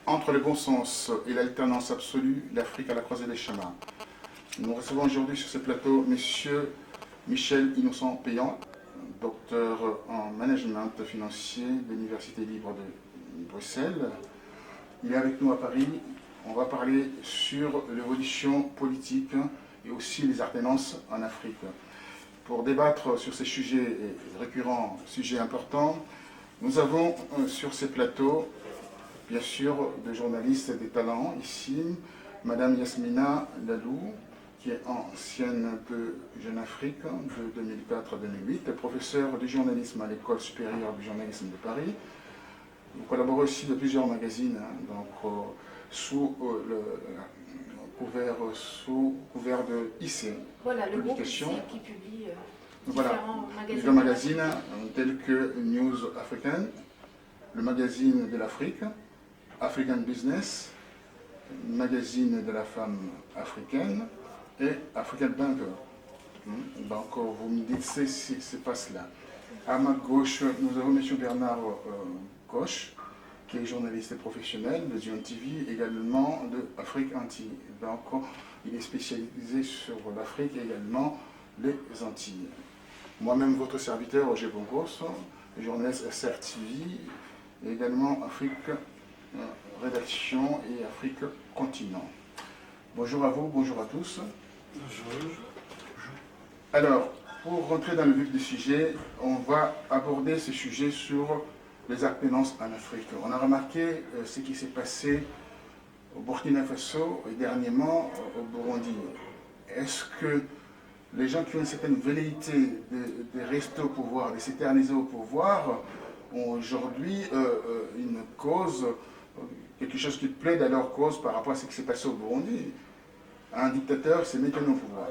Entre le bon sens et l'alternance absolue, l'Afrique à la croisée des chemins. Nous recevons aujourd'hui sur ce plateau M. Michel Innocent Péan, docteur en management financier de l'Université libre de Bruxelles. Il est avec nous à Paris. On va parler sur l'évolution politique et aussi les alternances en Afrique. Pour débattre sur ces sujets récurrents, sujets importants, nous avons sur ces plateaux bien sûr, de journalistes et des talents ici, Madame Yasmina Lalou, qui est ancienne de Jeune Afrique de 2004 à 2008, professeure de journalisme à l'École supérieure du journalisme de Paris. Vous collaborez aussi de plusieurs magazines, donc sous couvert de IC. Voilà, le groupe IC qui publie différents magazines tels que News African, le magazine de l'Afrique, African Business, magazine de la femme africaine et African Banker. Donc vous me dites c'est pas cela. À ma gauche, nous avons M. Bernard Koch, qui est journaliste et professionnel de Zion TV, également de Afrique Antilles. Donc il est spécialisé sur l'Afrique et également les Antilles. Moi-même, votre serviteur, Roger Bongos, journaliste SR TV, et également Afrique Rédaction et Afrique Continent. Bonjour à vous, bonjour à tous. Bonjour. Alors, pour rentrer dans le vif du sujet, on va aborder ce sujet sur les alternances en Afrique. On a remarqué ce qui s'est passé au Burkina Faso et dernièrement au Burundi. Est-ce que les gens qui ont une certaine velléité de rester au pouvoir, de s'éterniser au pouvoir, ont aujourd'hui une cause, quelque chose qui plaide à leur cause par rapport à ce qui s'est passé au Burundi? Un dictateur s'est maintenu au pouvoir.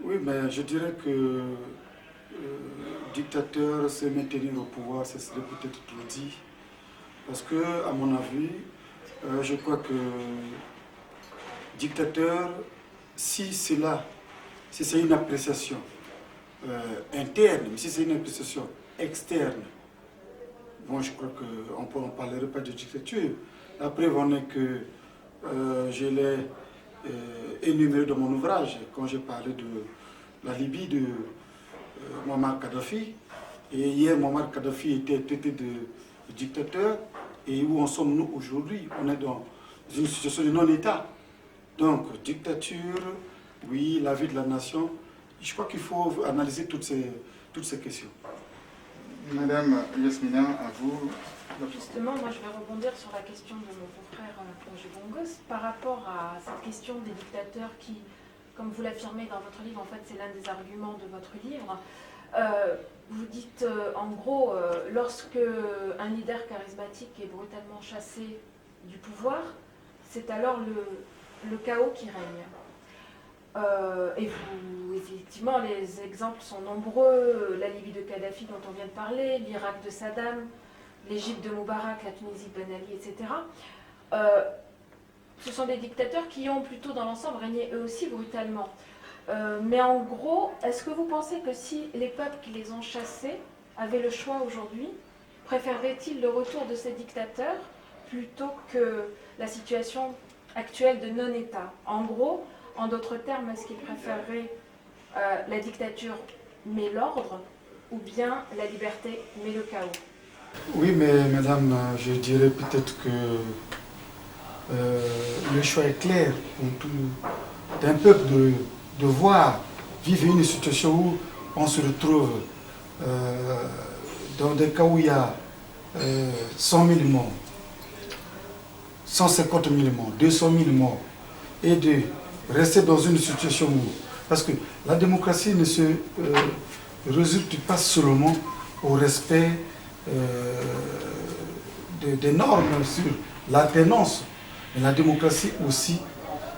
Oui, mais je dirais que dictateur se maintenir au pouvoir, ce serait peut-être trop dit. Parce que, à mon avis, je crois que dictateur, si c'est une appréciation interne, mais si c'est une appréciation externe, bon, je crois qu'on ne parlerait pas de dictature. La preuve en est que je l'ai énuméré dans mon ouvrage, quand j'ai parlé de la Libye de Muammar Kadhafi. Et hier, Muammar Kadhafi était traité de dictateur. Et où en sommes-nous aujourd'hui? On est dans une situation de non-État. Donc, dictature, oui, la vie de la nation. Je crois qu'il faut analyser toutes ces questions. Madame Yasmina, à vous. Justement, moi je vais rebondir sur la question de mon confrère Roger Bongos par rapport à cette question des dictateurs qui, comme vous l'affirmez dans votre livre, en fait c'est l'un des arguments de votre livre. Vous dites en gros, lorsque un leader charismatique est brutalement chassé du pouvoir, c'est alors le chaos qui règne. Et effectivement, les exemples sont nombreux. La Libye de Kadhafi dont on vient de parler, l'Irak de Saddam, l'Égypte de Moubarak, la Tunisie de Ben Ali, etc. Ce sont des dictateurs qui ont plutôt dans l'ensemble régné eux aussi brutalement. Mais en gros, est-ce que vous pensez que si les peuples qui les ont chassés avaient le choix aujourd'hui, préféreraient-ils le retour de ces dictateurs plutôt que la situation actuelle de non-État? En gros, en d'autres termes, est-ce qu'ils préféreraient la dictature mais l'ordre ou bien la liberté mais le chaos? Oui, mais madame, je dirais peut-être que le choix est clair pour tout un peuple de voir vivre une situation où on se retrouve dans des cas où il y a 100 000 morts, 150 000 morts, 200 000 morts, et de rester dans une situation où... Parce que la démocratie ne se résulte pas seulement au respect des normes sur l'alternance, mais la démocratie aussi,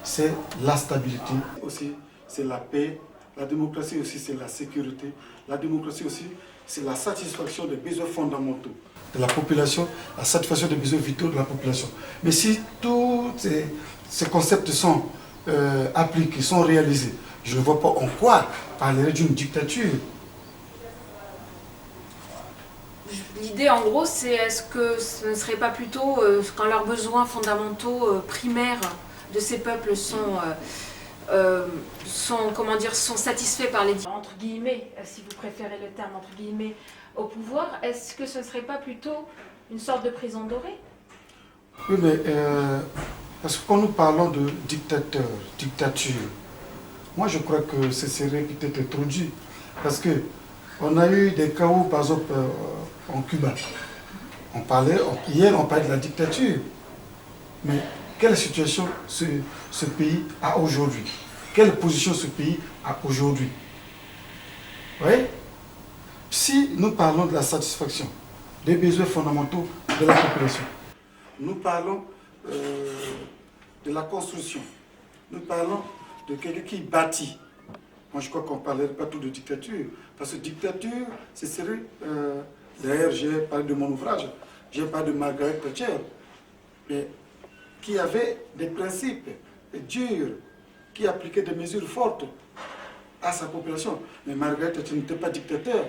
c'est la stabilité, aussi c'est la paix, la démocratie aussi c'est la sécurité, la démocratie aussi c'est la satisfaction des besoins fondamentaux de la population, la satisfaction des besoins vitaux de la population. Mais si tous ces concepts sont appliqués, sont réalisés, je ne vois pas en quoi parler d'une dictature. L'idée, en gros, c'est est-ce que ce ne serait pas plutôt quand leurs besoins fondamentaux primaires de ces peuples sont satisfaits par les entre guillemets, si vous préférez le terme entre guillemets, au pouvoir, est-ce que ce ne serait pas plutôt une sorte de prison dorée? Oui, mais parce que quand nous parlons de dictateur, dictature, moi je crois que ce serait peut-être trop dur. Parce que on a eu des cas où, par exemple, en Cuba, hier on parlait de la dictature. Mais quelle situation ce pays a aujourd'hui? Quelle position ce pays a aujourd'hui? Vous voyez? Si nous parlons de la satisfaction des besoins fondamentaux de la population, nous parlons de la construction, nous parlons de quelqu'un qui bâtit. Moi je crois qu'on ne parlerait pas tout de dictature, parce que dictature, ce serait... D'ailleurs, j'ai parlé de mon ouvrage, j'ai parlé de Margaret Thatcher, qui avait des principes durs, qui appliquait des mesures fortes à sa population. Mais Margaret Thatcher n'était pas dictateur.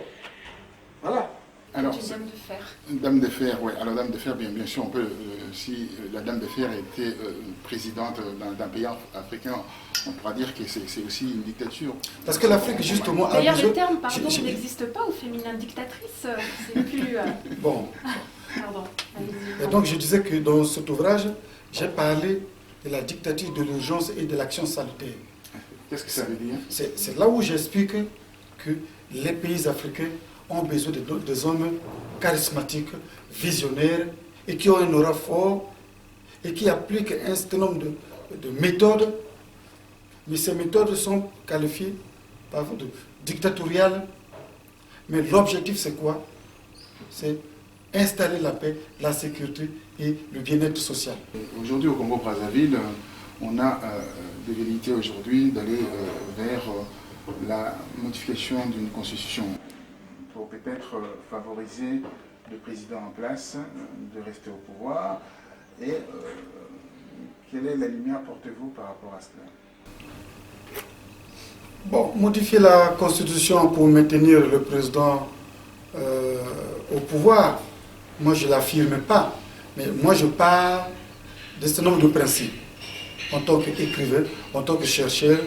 Voilà. Alors, une dame de fer. Une dame de fer, oui. Alors, dame de fer, bien sûr, on peut, si la dame de fer était présidente d'un pays africain, on pourra dire que c'est aussi une dictature. Parce que l'Afrique, justement... D'ailleurs, le terme, pardon, n'existe pas au féminin dictatrice. C'est plus... Bon. Pardon. Et donc, je disais que dans cet ouvrage, j'ai parlé de la dictature de l'urgence et de l'action salutaire. Qu'est-ce que ça veut dire? C'est là où j'explique que les pays africains ont besoin des hommes charismatiques, visionnaires, et qui ont un aura fort, et qui appliquent un certain nombre de méthodes, mais ces méthodes sont qualifiées parfois de dictatoriales. Mais l'objectif, c'est quoi? C'est installer la paix, la sécurité et le bien-être social. Aujourd'hui, au Congo-Brazzaville, on a des velléités aujourd'hui d'aller vers la modification d'une constitution pour peut-être favoriser le président en place de rester au pouvoir. Et quelle est la lumière portez-vous par rapport à cela? Bon, modifier la constitution pour maintenir le président au pouvoir, moi je ne l'affirme pas. Mais moi je parle de ce nombre de principes. En tant qu'écrivain, en tant que chercheur,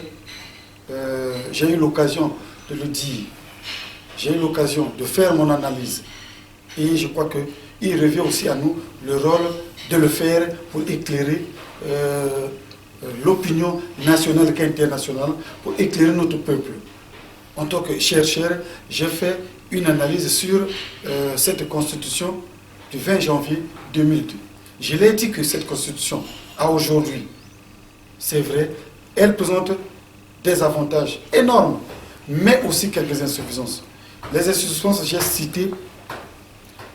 j'ai eu l'occasion de le dire. J'ai eu l'occasion de faire mon analyse. Et je crois qu'il revient aussi à nous le rôle de le faire pour éclairer l'opinion nationale et internationale, pour éclairer notre peuple. En tant que chercheur, j'ai fait une analyse sur cette constitution du 20 janvier 2002. Je l'ai dit que cette constitution, à aujourd'hui, c'est vrai, elle présente des avantages énormes, mais aussi quelques insuffisances. Les insuffisances, j'ai cité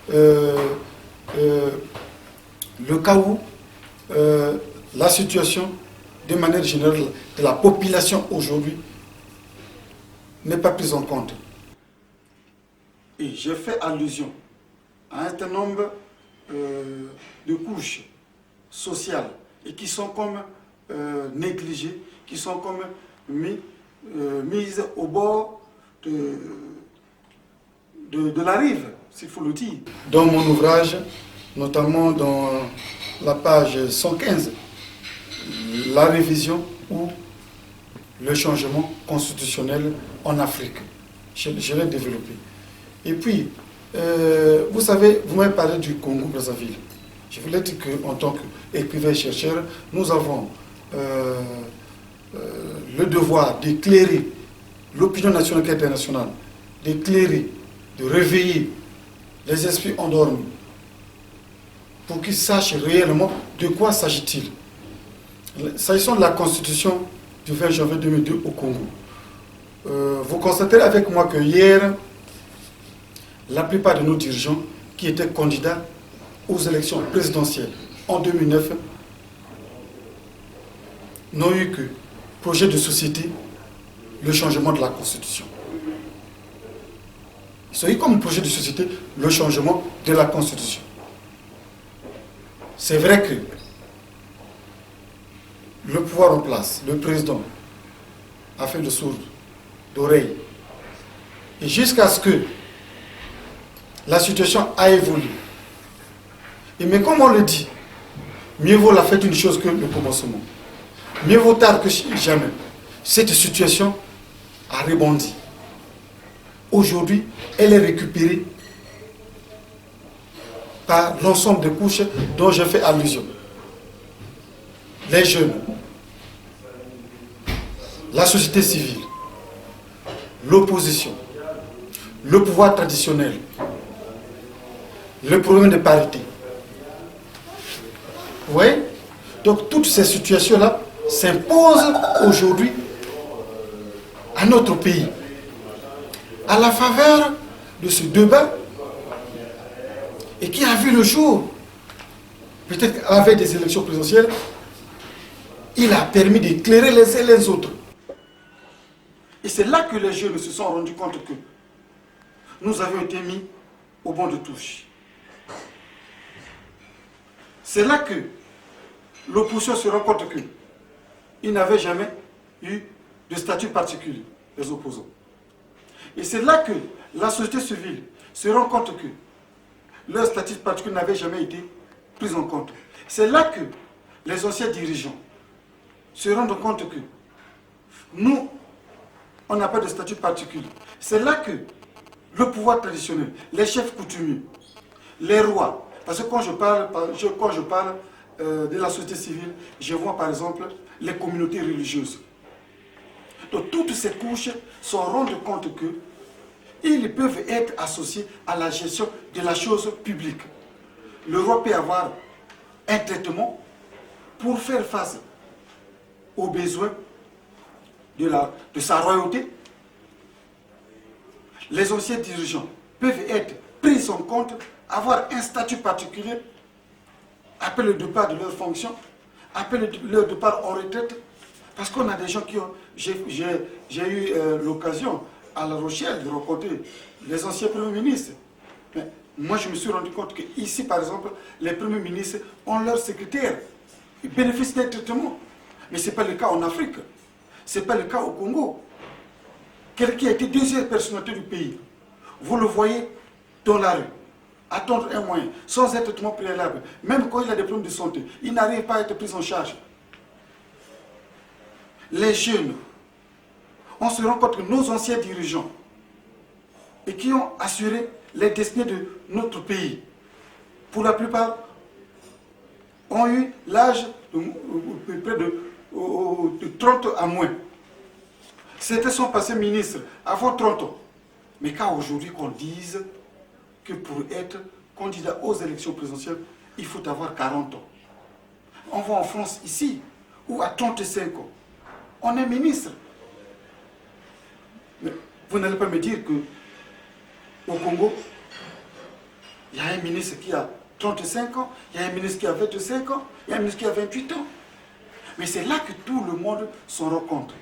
le cas où la situation, de manière générale, de la population aujourd'hui n'est pas prise en compte. Et j'ai fait allusion à un certain nombre de couches sociales et qui sont comme négligées, qui sont comme mises au bord de la rive, s'il faut le dire. Dans mon ouvrage, notamment dans la page 115, la révision ou le changement constitutionnel en Afrique. Je l'ai développé. Et puis, vous savez, vous m'avez parlé du Congo-Brazzaville. Je voulais dire qu'en tant qu'écrivain et chercheur, nous avons le devoir d'éclairer l'opinion nationale et internationale d'éclairer, de réveiller les esprits endormis pour qu'ils sachent réellement de quoi s'agit-il. S'agissant de la constitution du 20 janvier 2002 au Congo, vous constaterez avec moi que hier, la plupart de nos dirigeants qui étaient candidats aux élections présidentielles en 2009 n'ont eu que projet de société, le changement de la Constitution. Ils ont eu comme projet de société le changement de la Constitution. C'est vrai que le pouvoir en place, le président, a fait le sourd d'oreille. Et jusqu'à ce que la situation a évolué. Et mais comme on le dit, mieux vaut la fête une chose que le commencement. Mieux vaut tard que jamais. Cette situation a rebondi. Aujourd'hui, elle est récupérée par l'ensemble des couches dont j'ai fait allusion. Les jeunes, la société civile, l'opposition, le pouvoir traditionnel, le problème de parité. Vous voyez? Donc toutes ces situations-là s'imposent aujourd'hui à notre pays. À la faveur de ce débat et qui a vu le jour, peut-être avec des élections présidentielles, il a permis d'éclairer les uns les autres. Et c'est là que les jeunes se sont rendus compte que nous avions été mis au banc de touche. C'est là que l'opposition se rend compte qu'ils n'avaient jamais eu de statut particulier, les opposants. Et c'est là que la société civile se rend compte que leur statut particulier n'avait jamais été pris en compte. C'est là que les anciens dirigeants se rendent compte que nous, on n'a pas de statut particulier. C'est là que le pouvoir traditionnel, les chefs coutumiers, les rois, parce que quand je parle de la société civile, je vois par exemple les communautés religieuses. Donc toutes ces couches se rendent compte qu'ils peuvent être associés à la gestion de la chose publique. Le roi peut avoir un traitement pour faire face aux besoins de sa royauté. Les anciens dirigeants peuvent être pris en compte, avoir un statut particulier après le départ de leur fonction, après leur départ en retraite. Parce qu'on a des gens qui ont... J'ai eu l'occasion à La Rochelle de rencontrer les anciens premiers ministres. Mais moi, je me suis rendu compte qu'ici, par exemple, les premiers ministres ont leur secrétaire. Ils bénéficient d'un traitement. Mais ce n'est pas le cas en Afrique. Ce n'est pas le cas au Congo. Quelqu'un qui a été deuxième personnalité du pays, vous le voyez dans la rue, attendre un moyen, sans un traitement préalable. Même quand il a des problèmes de santé, il n'arrive pas à être pris en charge. Les jeunes, on se rend compte que nos anciens dirigeants, et qui ont assuré les destinées de notre pays, pour la plupart, ont eu l'âge de près de 30 à moins. Certains sont passés ministres avant 30 ans. Mais quand aujourd'hui qu'on dise que pour être candidat aux élections présidentielles, il faut avoir 40 ans. On va en France ici, où à 35 ans, on est ministre. Mais vous n'allez pas me dire qu'au Congo, il y a un ministre qui a 35 ans, il y a un ministre qui a 25 ans, il y a un ministre qui a 28 ans. Mais c'est là que tout le monde se rend compte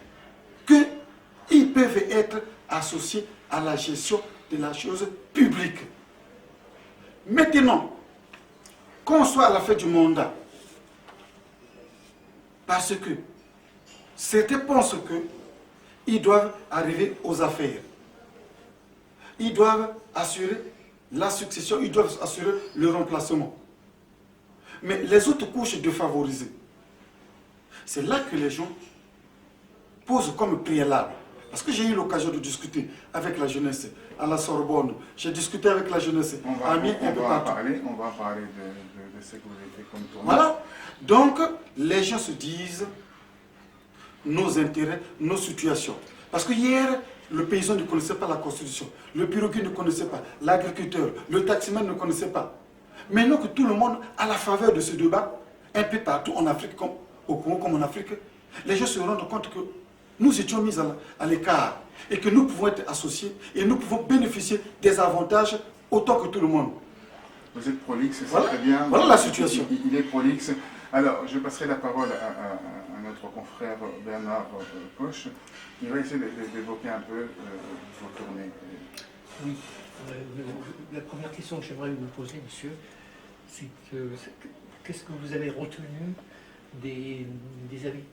qu'ils peuvent être associés à la gestion de la chose publique. Maintenant, qu'on soit à la fin du mandat, parce que certains pensent qu'ils doivent arriver aux affaires. Ils doivent assurer la succession, ils doivent assurer le remplacement. Mais les autres couches défavorisées, c'est là que les gens posent comme préalable. Parce que j'ai eu l'occasion de discuter avec la jeunesse à la Sorbonne. J'ai discuté avec la jeunesse à Amiens, un peu partout. On va parler de ce que vous avez fait comme tournée. Voilà. Donc, les gens se disent nos intérêts, nos situations. Parce que hier, Le paysan ne connaissait pas la Constitution. Le piroguier ne connaissait pas. L'agriculteur, le taximan ne connaissait pas. Maintenant que tout le monde, à la faveur de ce débat, un peu partout en Afrique, comme au Congo, comme en Afrique, les gens se rendent compte que nous étions mis à l'écart et que nous pouvons être associés et nous pouvons bénéficier des avantages autant que tout le monde. Vous êtes prolixe, c'est Voilà. très bien. Voilà la situation. Il est prolixe. Alors, je passerai la parole à notre confrère Bernard Poche. Il va essayer d'évoquer un peu vos tournées. Oui. La première question que j'aimerais vous poser, monsieur, c'est qu'est-ce que vous avez retenu des avis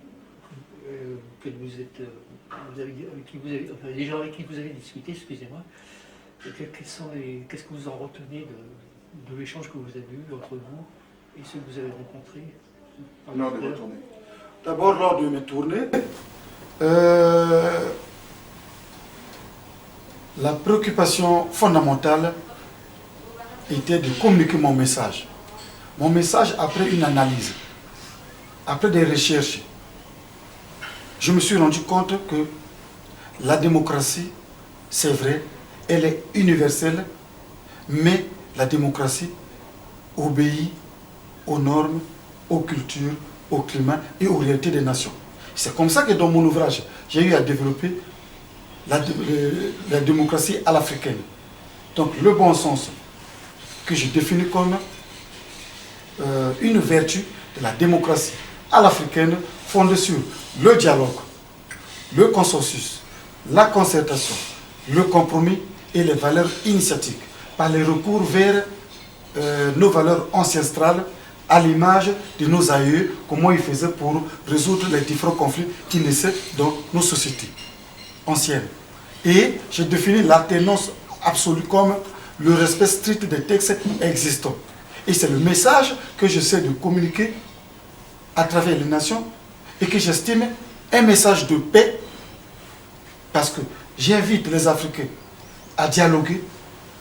que vous êtes, enfin, les gens avec qui vous avez discuté, excusez-moi, qu'est-ce que vous en retenez de l'échange que vous avez eu entre vous et ceux que vous avez rencontrés Lors de vos tournées. D'abord, lors de mes tournées, la préoccupation fondamentale était de communiquer mon message. Mon message après une analyse, après des recherches. Je me suis rendu compte que la démocratie, c'est vrai, elle est universelle, mais la démocratie obéit aux normes, aux cultures, au climat et aux réalités des nations. C'est comme ça que dans mon ouvrage, j'ai eu à développer la démocratie à l'africaine. Donc le bon sens que je définis comme une vertu de la démocratie à l'africaine fondée sur le dialogue, le consensus, la concertation, le compromis et les valeurs initiatiques par les recours vers nos valeurs ancestrales à l'image de nos aïeux, comment ils faisaient pour résoudre les différents conflits qui naissaient dans nos sociétés anciennes. Et j'ai défini l'alternance absolue comme le respect strict des textes existants. Et c'est le message que j'essaie de communiquer à travers les nations et que j'estime un message de paix parce que j'invite les Africains à dialoguer,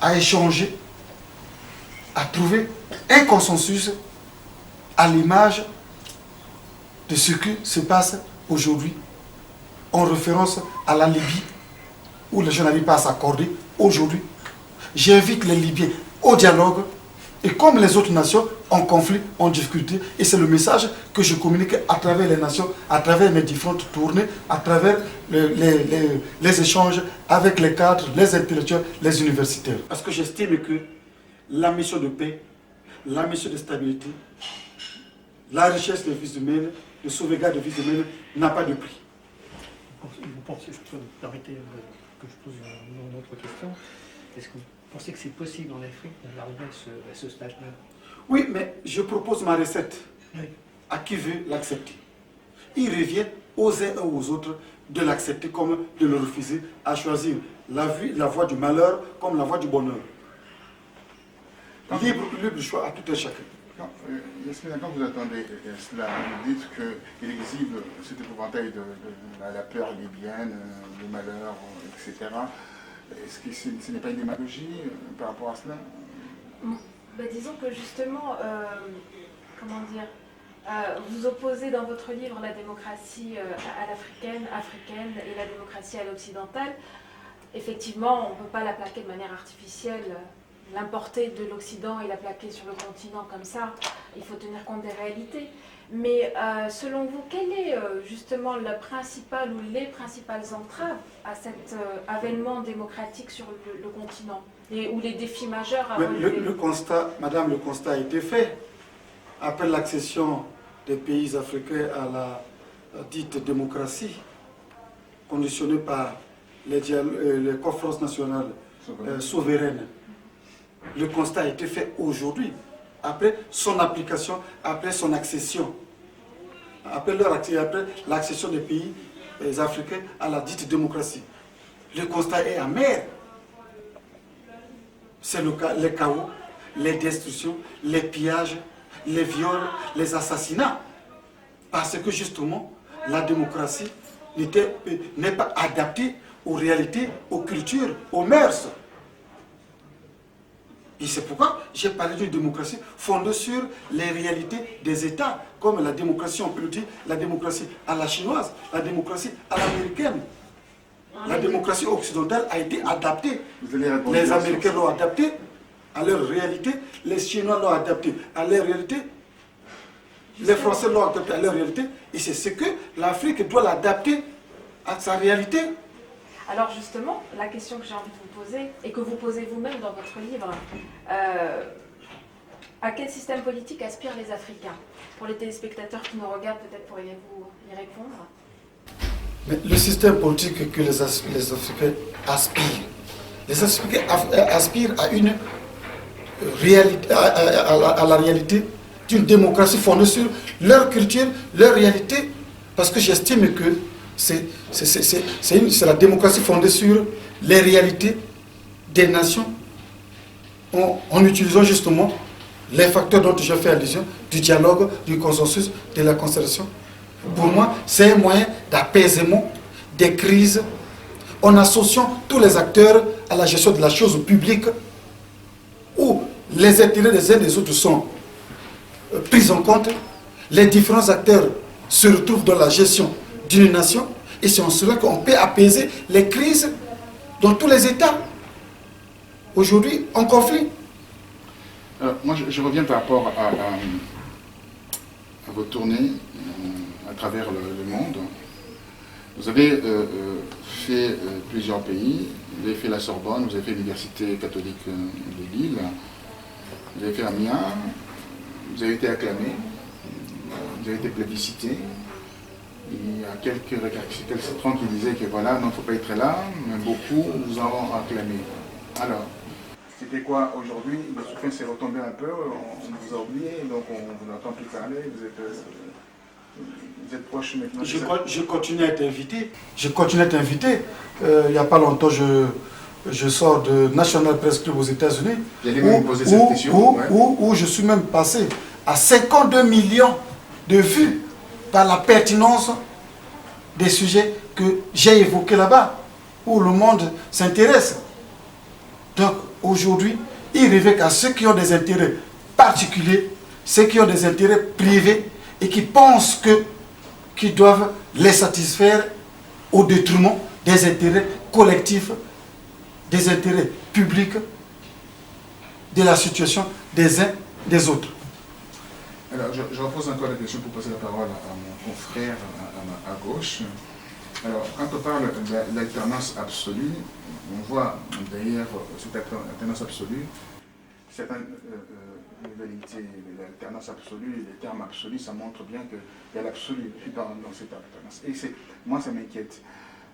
à échanger, à trouver un consensus à l'image de ce qui se passe aujourd'hui en référence à la Libye où les gens n'arrivent pas à s'accorder aujourd'hui. J'invite les Libyens au dialogue et comme les autres nations en conflit, en difficulté, et c'est le message que je communique à travers les nations, à travers mes différentes tournées, à travers les échanges avec les cadres, les intellectuels, les universitaires. Parce que j'estime que la mission de paix, la mission de stabilité, la recherche des vies humaines, le sauvegarde des vies humaines n'a pas de prix. Vous pensez, je peux me permettre que je pose une autre question. Est-ce que vous pensez que c'est possible en Afrique d'arriver à ce stade-là? Oui, mais je propose ma recette Oui. à qui veut l'accepter. Il revient aux uns et aux autres de l'accepter comme de le refuser, à choisir la voie du malheur comme la voie du bonheur. Libre choix à tout un chacun. Yasmina, quand vous attendez cela, vous dites qu'il exhibe cet épouvantail de la peur libyenne, le malheur, etc. Est-ce que ce n'est pas une démagogie par rapport à cela? Ben, disons que justement, comment dire, vous opposez dans votre livre la démocratie à l'africaine, africaine et la démocratie à l'occidentale. Effectivement, on ne peut pas la plaquer de manière artificielle, l'importer de l'Occident et la plaquer sur le continent comme ça. Il faut tenir compte des réalités. Mais selon vous, quel est justement le principal ou les principales entraves à cet avènement démocratique sur le continent ou les défis majeurs à relever? Le constat, madame, le constat a été fait. Après l'accession des pays africains à la dite démocratie, conditionnée par les conférences nationales souveraines, le constat a été fait aujourd'hui, après son application, après son accession, après l'accession des pays africains à la dite démocratie. Le constat est amer. C'est les chaos, les destructions, les pillages, les viols, les assassinats. Parce que justement, la démocratie n'est pas adaptée aux réalités, aux cultures, aux mœurs. Et c'est pourquoi j'ai parlé d'une démocratie fondée sur les réalités des États, comme la démocratie, on peut le dire, la démocratie à la chinoise, la démocratie à l'américaine. La démocratie occidentale a été adaptée. Vous allez répondre Les bien Américains sûr. l'ont adaptée à leur réalité, les Chinois l'ont adaptée à leur réalité, les Français l'ont adaptée à leur réalité, et c'est ce que l'Afrique doit l'adapter à sa réalité. Alors justement, la question que j'ai envie de vous poser, et que vous posez vous-même dans votre livre, à quel système politique aspirent les Africains? Pour les téléspectateurs qui nous regardent, peut-être pourriez-vous y répondre? Mais le système politique que les Africains aspirent, les Africains aspirent à une réalité, à la réalité d'une démocratie fondée sur leur culture, leur réalité, parce que j'estime que c'est la démocratie fondée sur les réalités des nations en utilisant justement les facteurs dont je fais allusion, du dialogue, du consensus, de la concertation. Pour moi, c'est un moyen d'apaisement des crises en associant tous les acteurs à la gestion de la chose publique où les intérêts des uns des autres sont pris en compte, les différents acteurs se retrouvent dans la gestion d'une nation et c'est en cela qu'on peut apaiser les crises dans tous les États aujourd'hui en conflit. Moi, je reviens par rapport à vos tournées à travers le monde. Vous avez fait plusieurs pays. Vous avez fait la Sorbonne, vous avez fait l'Université catholique de Lille, vous avez fait Amiens, vous avez été acclamé, vous avez été plébiscité. Il y a quelques récalcitrants qui disaient que voilà, non, il ne faut pas être là, mais beaucoup vous ont acclamé. Alors, c'était quoi aujourd'hui? Le souffle s'est retombé un peu, on vous a oublié, donc on vous entend plus parler, vous êtes proche maintenant. Je continue à être invité. Je continue à être invité. Il n'y a pas longtemps, je sors de National Press Club aux États-Unis, où je suis même passé à 52 millions de vues par la pertinence des sujets que j'ai évoqués là-bas, où le monde s'intéresse. Donc aujourd'hui, il révèle à ceux qui ont des intérêts particuliers, ceux qui ont des intérêts privés et qui pensent qu'ils doivent les satisfaire au détriment des intérêts collectifs, des intérêts publics, de la situation des uns des autres. Alors, je repose encore la question pour passer la parole à mon confrère à gauche. Alors, quand on parle de l'alternance absolue, on voit d'ailleurs cette alternance absolue, certaines modalités, l'alternance absolue, les termes absolus, ça montre bien qu'il y a l'absolu dans cette alternance. Et moi, ça m'inquiète.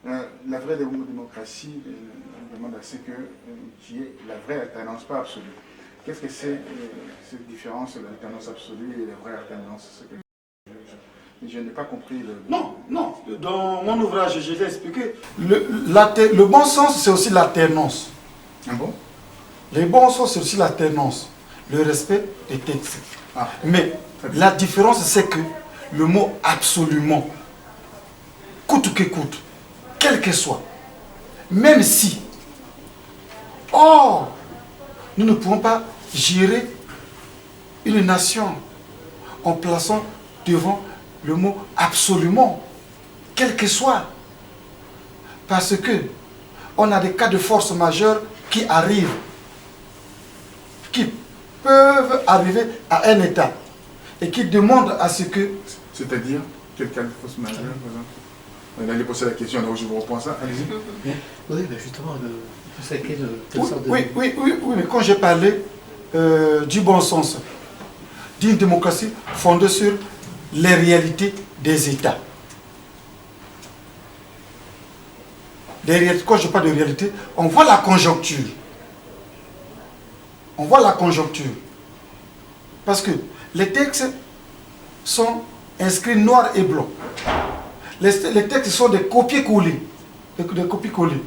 La vraie démocratie demande à ce qu'il y ait la vraie alternance, pas absolue. Qu'est-ce que c'est cette différence, l'alternance absolue et la vraie alternance? Je n'ai pas compris. Non. Dans mon ouvrage, je l'ai expliqué. Le bon sens, c'est aussi l'alternance. Ah bon? Le bon sens, c'est aussi l'alternance. Le respect des textes. Ah. Mais la différence, c'est que le mot absolument, coûte que coûte, quel que soit, même si, nous ne pouvons pas gérer une nation en plaçant devant le mot absolument, quel que soit. Parce que on a des cas de force majeure qui arrivent, qui peuvent arriver à un État et qui demandent à ce que... C'est-à-dire, quel cas de force majeure, par exemple? On allait poser la question, alors je vous reprends ça. Allez-y. Oui, ben justement, quelle sorte de... Oui, mais quand j'ai parlé du bon sens, d'une démocratie fondée sur les réalités des États. Quand je parle de réalité, on voit la conjoncture. On voit la conjoncture. Parce que les textes sont inscrits noir et blanc. Les textes sont des copier-coller. Des copier-coller.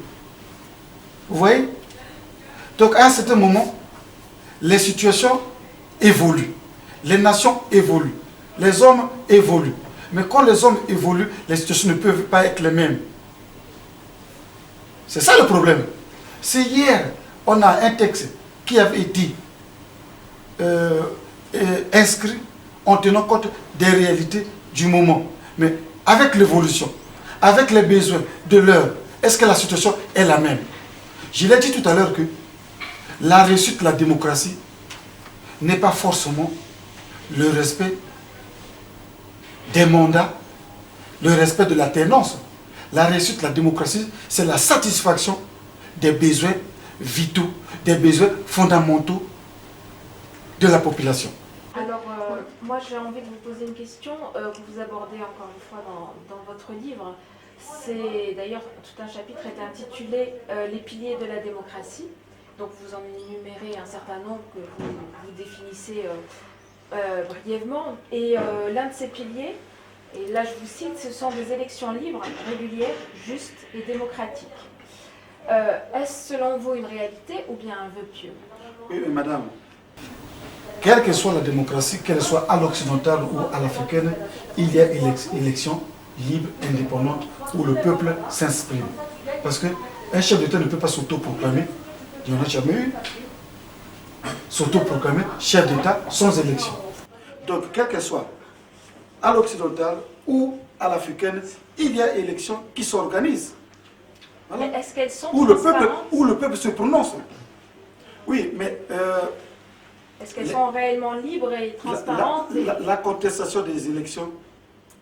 Vous voyez? Donc à un certain moment, les situations évoluent. Les nations évoluent. Les hommes évoluent. Mais quand les hommes évoluent, les situations ne peuvent pas être les mêmes. C'est ça le problème. Si hier, on a un texte qui avait été inscrit en tenant compte des réalités du moment, mais avec l'évolution, avec les besoins de l'heure, est-ce que la situation est la même? Je l'ai dit tout à l'heure que la réussite de la démocratie n'est pas forcément le respect des mandats, le respect de l'alternance. La réussite de la démocratie, c'est la satisfaction des besoins vitaux, des besoins fondamentaux de la population. Alors, moi j'ai envie de vous poser une question que vous abordez encore une fois dans votre livre. C'est d'ailleurs tout un chapitre est intitulé Les piliers de la démocratie. Donc vous en énumérez un certain nombre que vous définissez brièvement. Et l'un de ces piliers, et là je vous cite, ce sont des élections libres, régulières, justes et démocratiques. Est-ce selon vous une réalité ou bien un vœu pieux? Oui, mais madame, quelle que soit la démocratie, qu'elle soit à l'occidentale ou à l'africaine, il y a élection libre, indépendante, où le peuple s'exprime. Parce qu'un chef d'État ne peut pas s'autoproclamer, il n'y en a jamais eu, s'autoproclamer chef d'État sans élection. Donc, quel que soit, à l'occidentale ou à l'africaine, il y a élection qui s'organise. Voilà. Mais est-ce qu'elles sont Où le peuple se prononce. Oui, mais... est-ce qu'elles sont réellement libres et transparentes la contestation des élections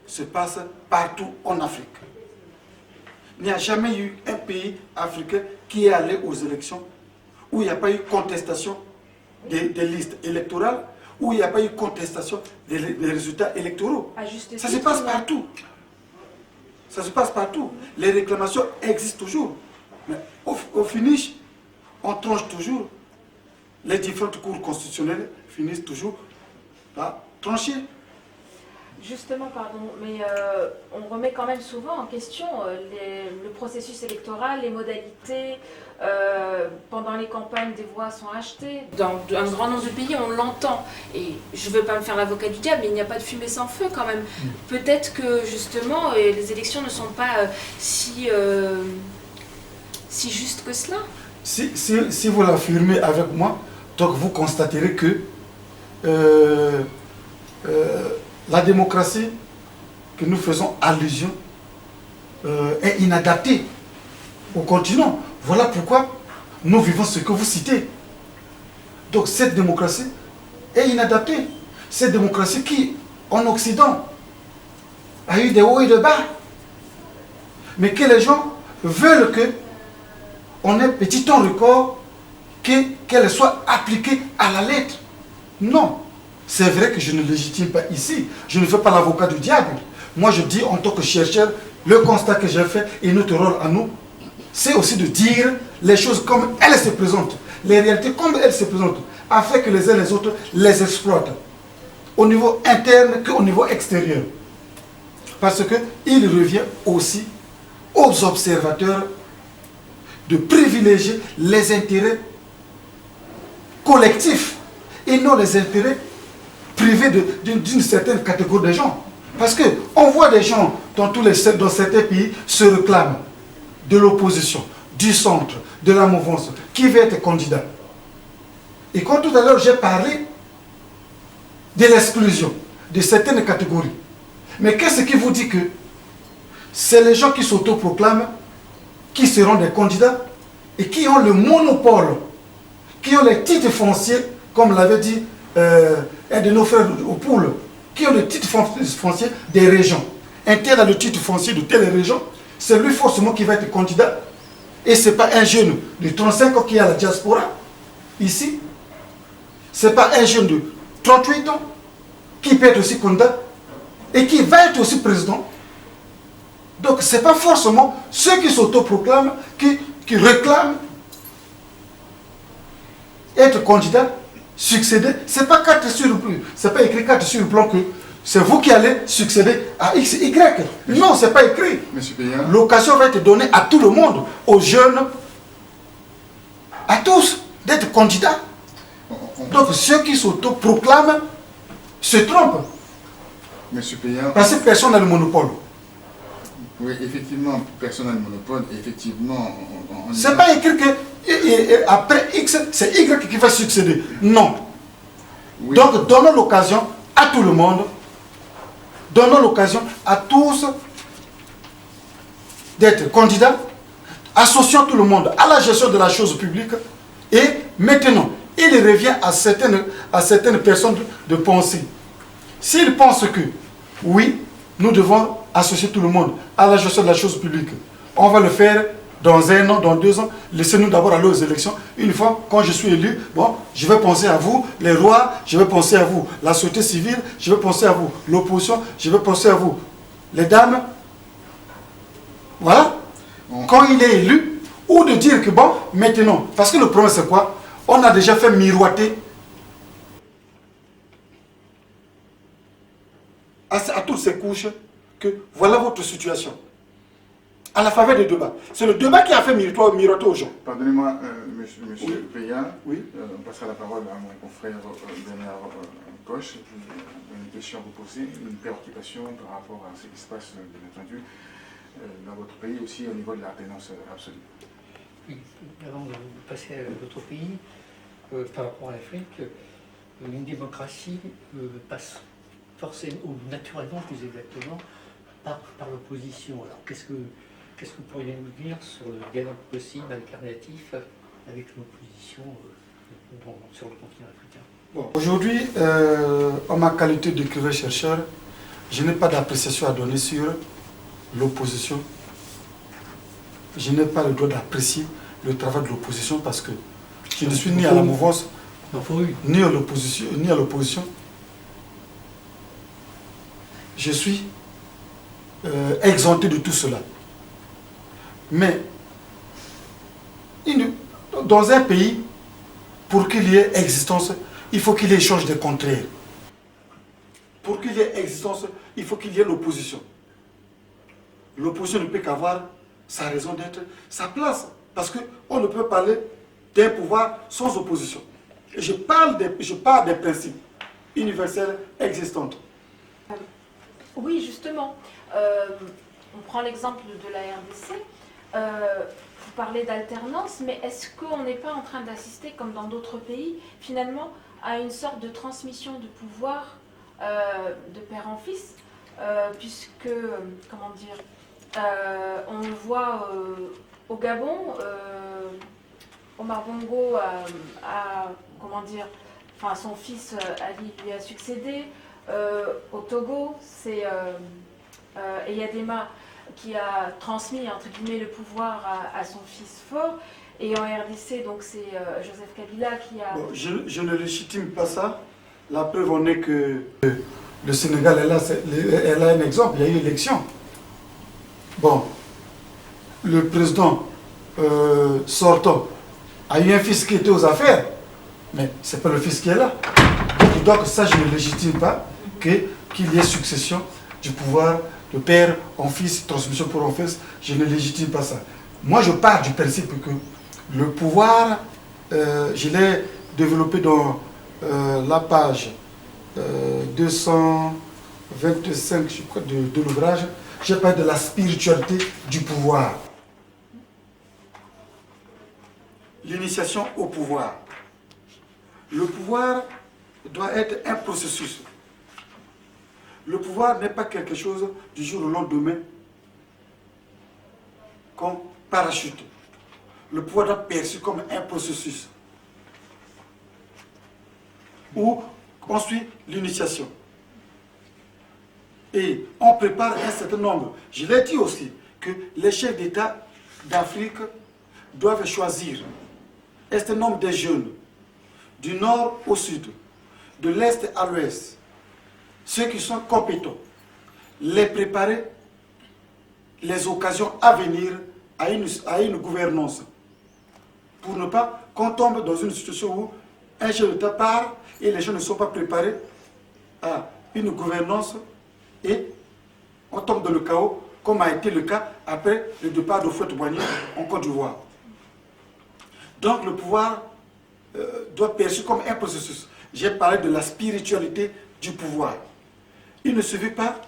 se passe partout en Afrique. Il n'y a jamais eu un pays africain qui est allé aux élections où il n'y a pas eu contestation des listes électorales, où il n'y a pas eu contestation des résultats électoraux. Ça se passe partout. Ça se passe partout. Les réclamations existent toujours. Mais au finish, on tranche toujours. Les différentes cours constitutionnelles finissent toujours par trancher. Justement, pardon, mais on remet quand même souvent en question le processus électoral, les modalités. Pendant les campagnes, des voix sont achetées. Dans un grand nombre de pays, on l'entend. Et je ne veux pas me faire l'avocat du diable, mais il n'y a pas de fumée sans feu quand même. Peut-être que justement, les élections ne sont pas si justes que cela. Si vous l'affirmez avec moi, donc vous constaterez que la démocratie que nous faisons allusion est inadaptée au continent. Voilà pourquoi nous vivons ce que vous citez. Donc cette démocratie est inadaptée. Cette démocratie qui, en Occident, a eu des hauts et des bas. Mais que les gens veulent qu'on ait petit temps record, qu'elle soit appliquée à la lettre. Non. C'est vrai que je ne légitime pas ici. Je ne fais pas l'avocat du diable. Moi, je dis en tant que chercheur, le constat que j'ai fait et notre rôle à nous, c'est aussi de dire les choses comme elles se présentent, les réalités comme elles se présentent, afin que les uns et les autres les exploitent, au niveau interne qu'au niveau extérieur. Parce qu'il revient aussi aux observateurs de privilégier les intérêts collectifs et non les intérêts privés d'une certaine catégorie de gens. Parce qu'on voit des gens dans certains pays se réclament de l'opposition, du centre, de la mouvance, qui veut être candidat. Et quand tout à l'heure j'ai parlé de l'exclusion de certaines catégories, mais qu'est-ce qui vous dit que c'est les gens qui s'autoproclament, qui seront des candidats et qui ont le monopole, qui ont les titres fonciers, comme l'avait dit un de nos frères au Poule, qui ont le titre foncier des régions. Un tel a le titre foncier de telle région, c'est lui forcément qui va être candidat. Et ce n'est pas un jeune de 35 ans qui est à la diaspora, ici. Ce n'est pas un jeune de 38 ans qui peut être aussi candidat et qui va être aussi président. Donc ce n'est pas forcément ceux qui s'autoproclament, qui réclament être candidat, succéder. Ce n'est pas écrit 4 sur le plan que c'est vous qui allez succéder à X, Y. Non, ce n'est pas écrit. L'occasion va être donnée à tout le monde, aux jeunes, à tous, d'être candidats. Donc ceux qui s'autoproclament se trompent. Monsieur Payan, parce que personne n'a le monopole. Oui, effectivement, personne n'a le monopole. Effectivement, c'est pas écrit que après X, c'est Y qui va succéder. Non. Oui. Donc donnons l'occasion à tout le monde, donnons l'occasion à tous d'être candidats, associant tout le monde à la gestion de la chose publique. Et maintenant, il revient à certaines personnes de penser. S'ils pensent que, oui, nous devons associer tout le monde à la gestion de la chose publique, on va le faire dans 1 an, dans 2 ans. Laissez-nous d'abord aller aux élections. Une fois, quand je suis élu, bon, je vais penser à vous, les rois, je vais penser à vous, la société civile, je vais penser à vous, l'opposition, je vais penser à vous, les dames. Voilà. Quand il est élu, ou de dire que bon, maintenant, parce que le problème c'est quoi? On a déjà fait miroiter à toutes ces couches que voilà votre situation. À la faveur des débats. C'est le débat qui a fait miroiter aux gens. Pardonnez-moi, monsieur Oui. Péan, Oui. on passera la parole à mon confrère Bernard Koch. Une question à vous poser, une préoccupation par rapport à ce qui se passe, bien entendu, dans votre pays, aussi au niveau de l'alternance absolue. Oui, avant de passer à votre pays, par rapport à l'Afrique, une démocratie passe forcément, ou naturellement plus exactement, par l'opposition. Alors qu'est-ce que vous pourriez nous dire sur le dialogue possible, alternatif, avec l'opposition sur le continent africain? Bon, aujourd'hui, en ma qualité d'écrivain-chercheur, je n'ai pas d'appréciation à donner sur l'opposition. Je n'ai pas le droit d'apprécier le travail de l'opposition parce que je ne suis ni à la mouvance, ni à l'opposition. Je suis exempté de tout cela. Mais dans un pays, pour qu'il y ait existence, il faut qu'il y ait échange des contraires. Pour qu'il y ait existence, il faut qu'il y ait l'opposition. L'opposition ne peut qu'avoir sa raison d'être, sa place. Parce qu'on ne peut parler d'un pouvoir sans opposition. Je parle des principes universels existants. Oui, justement. On prend l'exemple de la RDC. Vous parlez d'alternance, mais est-ce qu'on n'est pas en train d'assister, comme dans d'autres pays, finalement, à une sorte de transmission de pouvoir de père en fils, puisque, comment dire, on le voit au Gabon, Omar Bongo comment dire, enfin son fils Ali lui a succédé. Au Togo, c'est Eyadema qui a transmis entre guillemets le pouvoir à son fils fort. Et en RDC, donc c'est Joseph Kabila qui a... Bon, je ne légitime pas ça. La preuve en est que le Sénégal, elle a un exemple, il y a eu élection. Bon, le président sortant a eu un fils qui était aux affaires, mais ce n'est pas le fils qui est là. Donc ça, je ne légitime pas qu'il y ait succession du pouvoir de père en fils, transmission pour en fils. Je ne légitime pas ça. Moi, je pars du principe que le pouvoir, je l'ai développé dans la page 225 je crois, de l'ouvrage. J'ai parlé de la spiritualité du pouvoir. L'initiation au pouvoir. Le pouvoir doit être un processus. Le pouvoir n'est pas quelque chose du jour au lendemain qu'on parachute. Le pouvoir doit être perçu comme un processus où on suit l'initiation. Et on prépare un certain nombre. Je l'ai dit aussi que les chefs d'État d'Afrique doivent choisir un certain nombre de jeunes du nord au sud, de l'est à l'ouest, ceux qui sont compétents, les préparer les occasions à venir à une gouvernance. Pour ne pas qu'on tombe dans une situation où un chef d'État part et les gens ne sont pas préparés à une gouvernance et on tombe dans le chaos, comme a été le cas après le départ de Houphouët-Boigny en Côte d'Ivoire. Donc le pouvoir doit être perçu comme un processus. J'ai parlé de la spiritualité du pouvoir. Il ne suffit pas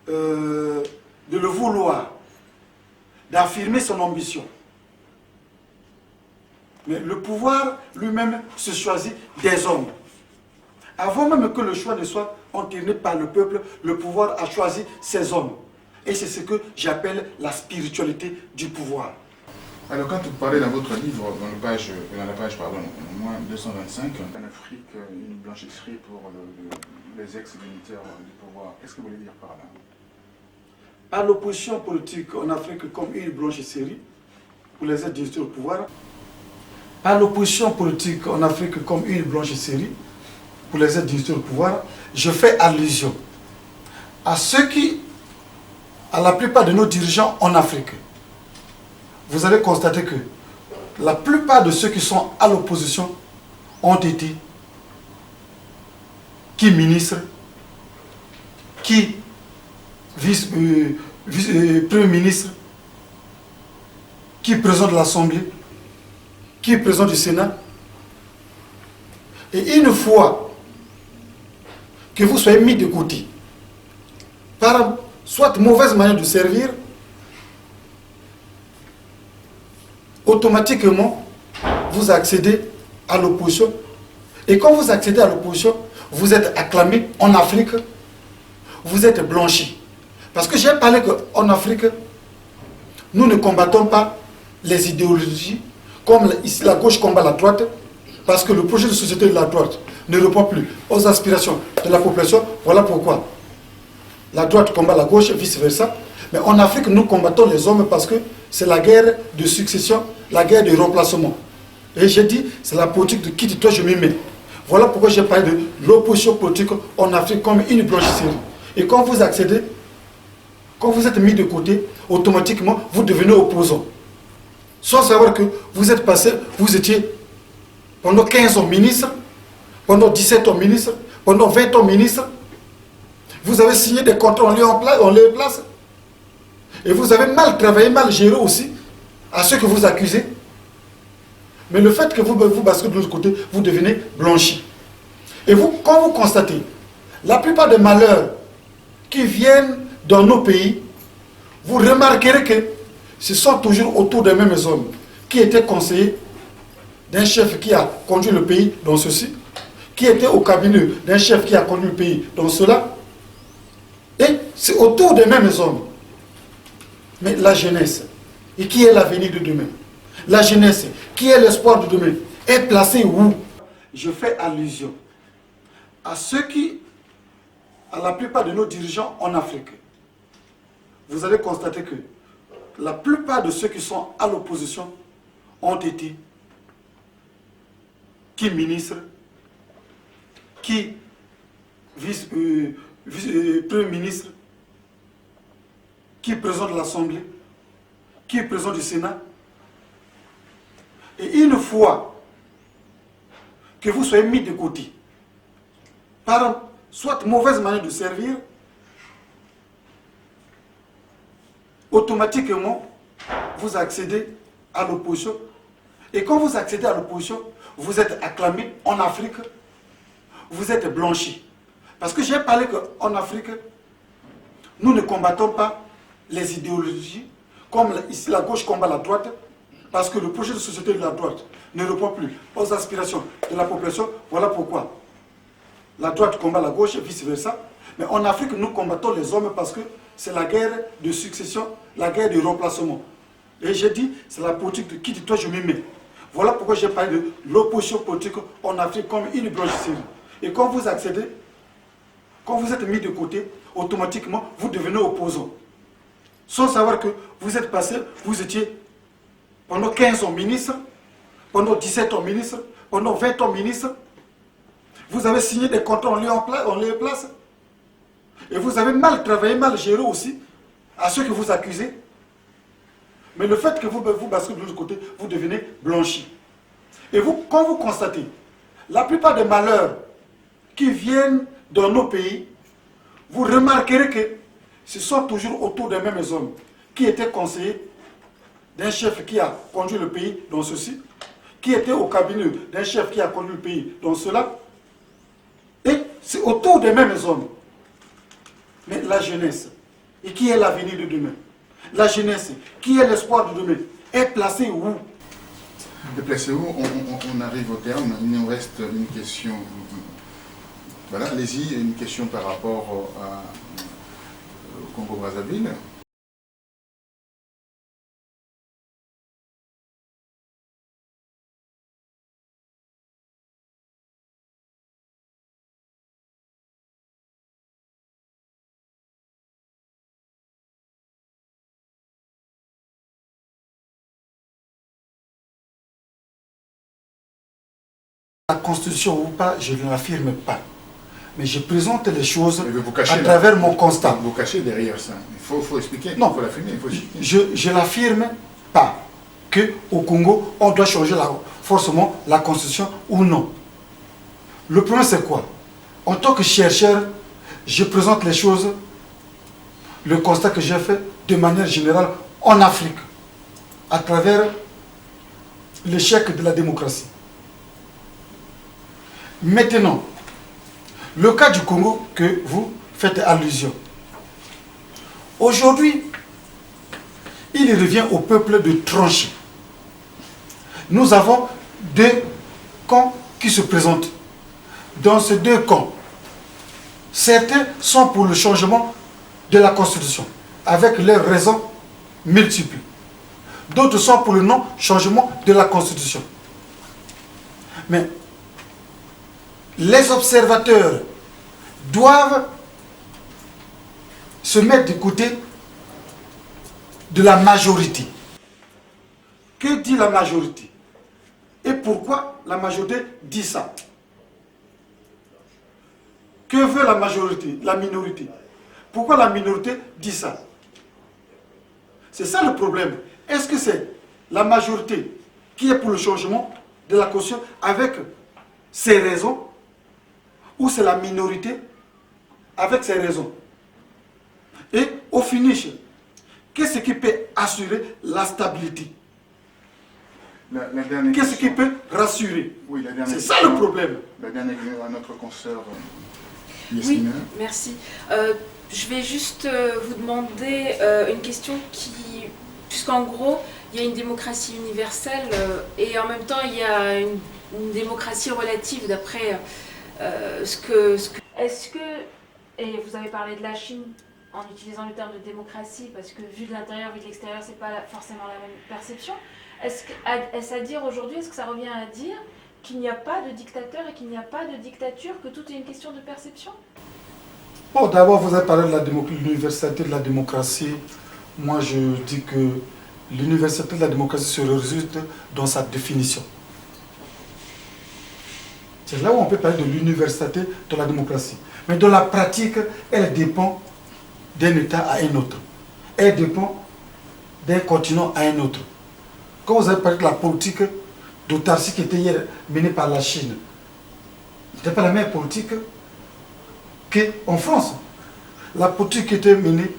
de le vouloir, d'affirmer son ambition. Mais le pouvoir lui-même se choisit des hommes. Avant même que le choix ne soit entériné par le peuple, le pouvoir a choisi ses hommes. Et c'est ce que j'appelle la spiritualité du pouvoir. Alors quand vous parlez dans votre livre, dans la page moins 225, en Afrique, une blanchisserie pour les ex-militaires du pouvoir, qu'est-ce que vous voulez dire par là? À l'opposition politique en Afrique comme une blanchisserie pour les aides au pouvoir. À l'opposition politique en Afrique comme une blanchisserie pour les aides au pouvoir, je fais allusion à ceux qui, à la plupart de nos dirigeants en Afrique. Vous allez constater que la plupart de ceux qui sont à l'opposition ont été qui ministres, qui Premier ministre, qui est président de l'Assemblée, qui est président du Sénat. Et une fois que vous soyez mis de côté par soit mauvaise manière de servir, automatiquement vous accédez à l'opposition. Et quand vous accédez à l'opposition, vous êtes acclamé en Afrique, vous êtes blanchi. Parce que j'ai parlé qu'en Afrique, nous ne combattons pas les idéologies comme ici la gauche combat la droite, parce que le projet de société de la droite ne répond plus aux aspirations de la population. Voilà pourquoi la droite combat la gauche, vice-versa. Mais en Afrique, nous combattons les hommes parce que c'est la guerre de succession, la guerre de remplacement. Et j'ai dit, c'est la politique de quitte-toi, je m'y mets. Voilà pourquoi j'ai parlé de l'opposition politique en Afrique comme une blanchisserie. Et quand vous accédez, quand vous êtes mis de côté, automatiquement, vous devenez opposant. Sans savoir que vous êtes passé, vous étiez pendant 15 ans ministre, pendant 17 ans ministre, pendant 20 ans ministre. Vous avez signé des contrats, on les place. Et vous avez mal travaillé, mal géré aussi, à ceux que vous accusez. Mais le fait que vous basculez de l'autre côté, vous devenez blanchi. Et vous, quand vous constatez, la plupart des malheurs qui viennent dans nos pays, vous remarquerez que ce sont toujours autour des mêmes hommes qui étaient conseillers d'un chef qui a conduit le pays dans ceci, qui était au cabinet d'un chef qui a conduit le pays dans cela. Et c'est autour des mêmes hommes. Mais la jeunesse, et qui est l'avenir de demain? La jeunesse, qui est l'espoir de demain, est placée où? Je fais allusion à ceux qui, à la plupart de nos dirigeants en Afrique. Vous allez constater que la plupart de ceux qui sont à l'opposition ont été qui ministre, qui Premier ministre, qui est président de l'Assemblée, qui est président du Sénat. Et une fois que vous soyez mis de côté par soit mauvaise manière de servir, automatiquement, vous accédez à l'opposition. Et quand vous accédez à l'opposition, vous êtes acclamé en Afrique, vous êtes blanchi. Parce que j'ai parlé qu'en Afrique, nous ne combattons pas les idéologies comme ici la gauche combat la droite, parce que le projet de société de la droite ne répond plus aux aspirations de la population. Voilà pourquoi la droite combat la gauche et vice-versa. Mais en Afrique, nous combattons les hommes parce que c'est la guerre de succession, la guerre de remplacement. Et j'ai dit, c'est la politique de quitte-toi, je m'y mets. Voilà pourquoi j'ai parlé de l'opposition politique en Afrique comme une blanchisserie. Et quand vous accédez, quand vous êtes mis de côté, automatiquement, vous devenez opposant. Sans savoir que vous êtes passé, vous étiez pendant 15 ans ministre, pendant 17 ans ministre, pendant 20 ans ministre. Vous avez signé des contrats, on les place. Et vous avez mal travaillé, mal géré aussi, à ceux que vous accusez. Mais le fait que vous basculez de l'autre côté, vous devenez blanchi. Et vous, quand vous constatez, la plupart des malheurs qui viennent dans nos pays, vous remarquerez que ce sont toujours autour des mêmes hommes qui étaient conseillers d'un chef qui a conduit le pays dans ceci, qui était au cabinet d'un chef qui a conduit le pays dans cela. Et c'est autour des mêmes hommes. Mais la jeunesse, et qui est l'avenir de demain? La jeunesse, qui est l'espoir de demain, est placée où? Et placée où? On arrive au terme. Il nous reste une question. Voilà, allez-y, une question par rapport au Congo-Brazzaville. La Constitution ou pas, je ne l'affirme pas. Mais je présente les choses à là, travers mon constat. Vous cachez derrière ça. Il faut expliquer. Non, il faut l'affirmer. Je ne l'affirme pas qu'au Congo, on doit changer forcément la Constitution ou non. Le problème, c'est quoi? En tant que chercheur, je présente les choses, le constat que j'ai fait de manière générale en Afrique, à travers l'échec de la démocratie. Maintenant, le cas du Congo que vous faites allusion. Aujourd'hui, il revient au peuple de trancher. Nous avons deux camps qui se présentent. Dans ces deux camps, certains sont pour le changement de la Constitution, avec leurs raisons multiples. D'autres sont pour le non-changement de la Constitution. Mais les observateurs doivent se mettre du côté de la majorité. Que dit la majorité? Et pourquoi la majorité dit ça? Que veut la majorité, la minorité? Pourquoi la minorité dit ça? C'est ça le problème. Est-ce que c'est la majorité qui est pour le changement de la Constitution avec ses raisons, ou c'est la minorité avec ses raisons? Et au finish, qu'est-ce qui peut assurer la stabilité? Qu'est-ce qui peut rassurer? Oui, c'est ça le problème. La dernière question à notre consoeur Oui, merci. Je vais juste vous demander une question qui... Puisqu'en gros, il y a une démocratie universelle et en même temps, il y a une démocratie relative d'après ce que... Est-ce que... Et vous avez parlé de la Chine en utilisant le terme de démocratie, parce que vu de l'intérieur, vu de l'extérieur, c'est pas forcément la même perception. Est-ce à dire aujourd'hui, est-ce que ça revient à dire qu'il n'y a pas de dictateur et qu'il n'y a pas de dictature, que tout est une question de perception? Bon, d'abord, vous avez parlé de l'universalité de la démocratie. Moi, je dis que l'universalité de la démocratie se résulte dans sa définition. C'est là où on peut parler de l'universalité de la démocratie. Mais dans la pratique, elle dépend d'un État à un autre. Elle dépend d'un continent à un autre. Quand vous avez parlé de la politique d'autarcie qui était hier menée par la Chine, ce n'était pas la même politique qu'en France. La politique qui était menée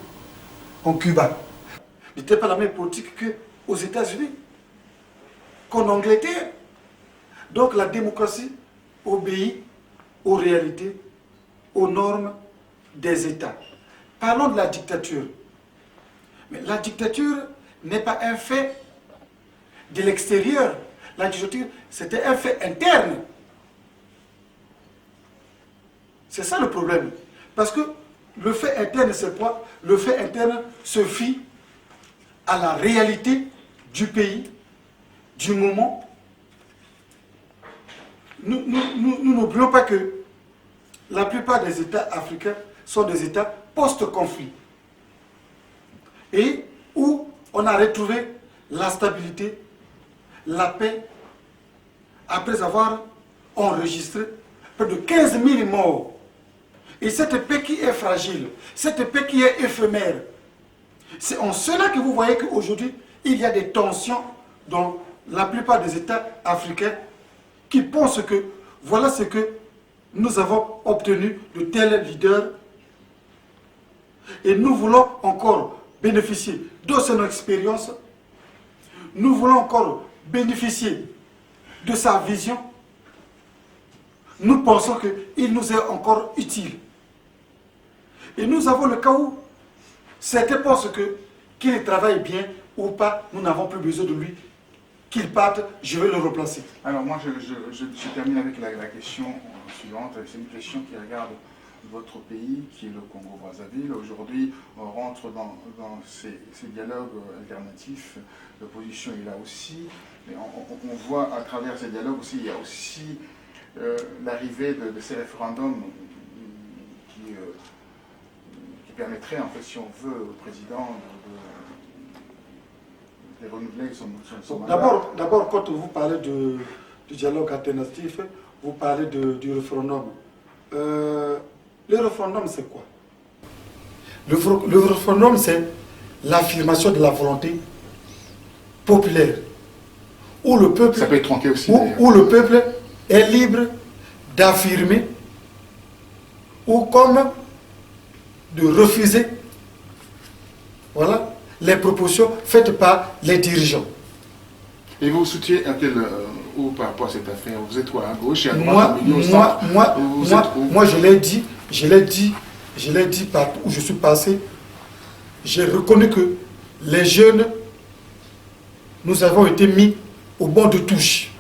en Cuba n'était pas la même politique qu'aux États-Unis, qu'en Angleterre. Donc la démocratie obéit aux réalités, aux normes des États. Parlons de la dictature. Mais la dictature n'est pas un fait de l'extérieur. La dictature, c'était un fait interne. C'est ça le problème. Parce que le fait interne, c'est quoi? Le fait interne se fie à la réalité du pays, du moment. Nous n'oublions pas que la plupart des États africains sont des États post-conflit. Et où on a retrouvé la stabilité, la paix, après avoir enregistré près de 15 000 morts. Et cette paix qui est fragile, cette paix qui est éphémère, c'est en cela que vous voyez qu'aujourd'hui, il y a des tensions dans la plupart des États africains qui pensent que voilà ce que nous avons obtenu de tels leaders et nous voulons encore bénéficier de son expérience, nous voulons encore bénéficier de sa vision, nous pensons qu'il nous est encore utile. Et nous avons le cas où certains pensent qu'il travaille bien ou pas, nous n'avons plus besoin de lui, qu'il parte, je vais le replacer. Alors moi, je termine avec la question suivante. C'est une question qui regarde votre pays, qui est le Congo-Brazzaville. Aujourd'hui, on rentre dans ces dialogues alternatifs. L'opposition est là aussi. Mais on voit à travers ces dialogues aussi, il y a aussi l'arrivée de ces référendums qui permettraient, en fait, si on veut, au président de renouveler son mandat. D'abord, quand vous parlez du dialogue alternatif, vous parlez du référendum. Le référendum, c'est quoi? Le référendum, c'est l'affirmation de la volonté populaire. Où le peuple, Ça peut être tronqué aussi. où le peuple est libre d'affirmer ou comme de refuser, voilà, les propositions faites par les dirigeants. Et vous soutiez à quel ou par rapport à cette affaire? Vous êtes quoi, à gauche et à droite, au milieu, au centre? Moi, je l'ai dit partout où je suis passé. J'ai reconnu que les jeunes, nous avons été mis au banc de touche.